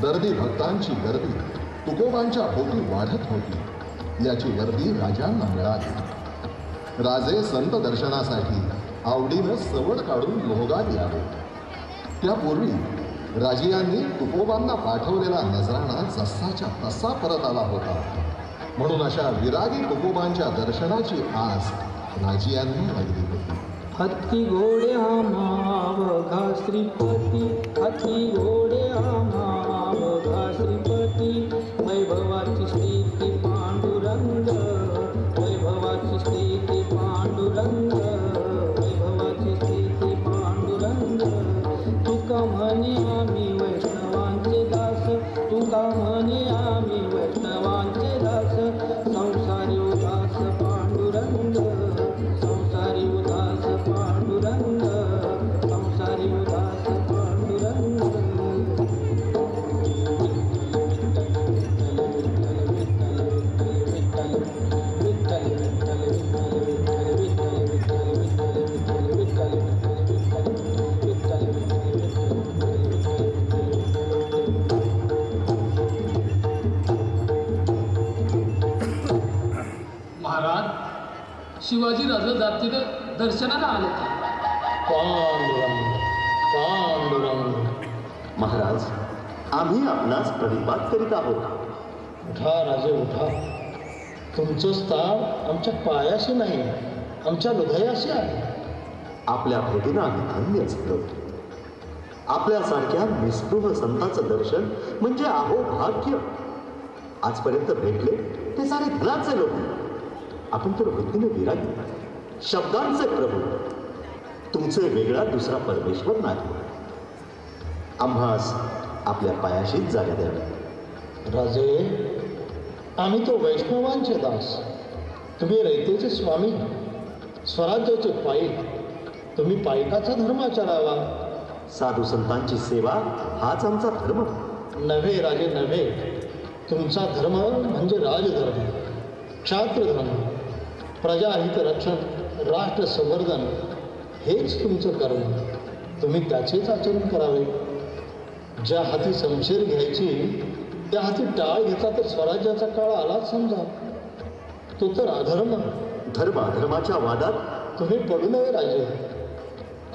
दर्दी भक्तांची गर्दी तुकोबांच्या भोवती वाढत होती याची वर्दी राजांना मिळाली। राजे संत दर्शनासाठी आवडीनं सवड काढून मोहगात यावे। त्यापूर्वी राजियांनी तुकोबांना पाठवलेला नजराणा जसाच्या तसा परत आला होता, म्हणून अशा विरागी तुकोबांच्या दर्शनाची आस राजियांना लागली होती। हत्ती घोडे आम्हावघा श्रीपती, हत्ती घोडे आम्हावघा श्रीपती, वैभवाची स्थिती पांडुरंग, वैभवाची स्थिती पांडुरंग, वैभवाची स्थिती पांडुरंग। तुका म्हणे आम्ही वैष्णवांचे दास, तुका म्हणे आम्ही वैष्णवांचे दास, संसारी उदास पांडुरंग, संसारी उदास पांडुरंग, संसारी उदास पांडुरंग। शिवाजी राजा जातीने दर्शनाला आले का? पांडुरंग पांडुरंग। महाराज, आम्ही आपणास प्रणिपात करीत आहोत। उठा राजे उठा, तुमचं स्थान आमच्या पायाशी नाही, आमच्या हृदयाशी आहे। आपल्या भेटीनं आम्ही धन्य झालो। आपल्यासारख्या निस्पृह संतांचं दर्शन म्हणजे अहो भाग्य। आजपर्यंत भेटले ते सारे धनाचे लोक, आपण तर वृत्तीने विरागी, शब्दांचे प्रभू। तुमचे वेगळा दुसरा परमेश्वर नाही। आम्हास आपल्या पायाशीच जागा द्यावी। राजे, आम्ही तो वैष्णवांचे दास, तुम्ही रयतेचे स्वामी, स्वराज्याचे पाईक, तुम्ही पाईकाचा धर्म आचरावा। साधू संतांची सेवा हाच आमचा धर्म नव्हे राजे नव्हे, तुमचा धर्म म्हणजे राजधर्म, क्षात्रधर्म, प्रजाहित रक्षण, राष्ट्र संवर्धन हेच तुमचं कर्म। तुम्ही त्याचेच आचरण करावे। ज्या हाती शमशेर घ्यायची त्या हाती टाळ घेतला तर स्वराज्याचा काळ आलाच समजा। तो तर अधर्म। धर्माच्या वादात तुम्ही पडू नये राजे।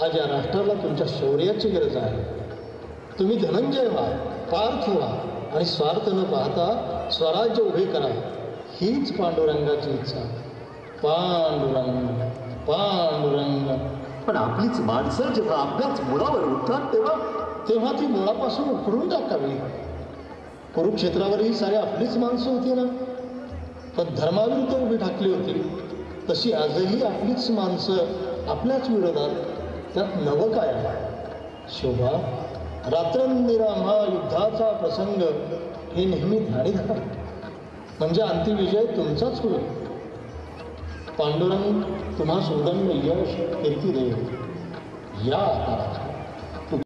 आज या राष्ट्राला तुमच्या शौर्याची गरज आहे। तुम्ही धनंजय व्हा, पार्थ व्हा आणि स्वार्थ न पाहता स्वराज्य उभे करा, हीच पांडुरंगाची इच्छा। पांडुरंग पांडुरंग। पण आपलीच माणसं जेव्हा आपल्याच मुळावर उठतात तेव्हा ती मुळापासून उखडून टाकावी। कुरुक्षेत्रावर ही सारी आपलीच माणसं होती ना, पण धर्माविरुद्ध उभी ठाकली होती। तशी आजही आपलीच माणसं आपल्याच विरोधात, त्यात नवं काय आहे? शोभा, रात्रंदिराम्हा युद्धाचा प्रसंग हे नेहमी ध्यानी धरा, म्हणजे अंतिविजय तुमचाच होईल। पांडुरंग तुम्हा सुदंड यश कीर्ती देव। या आता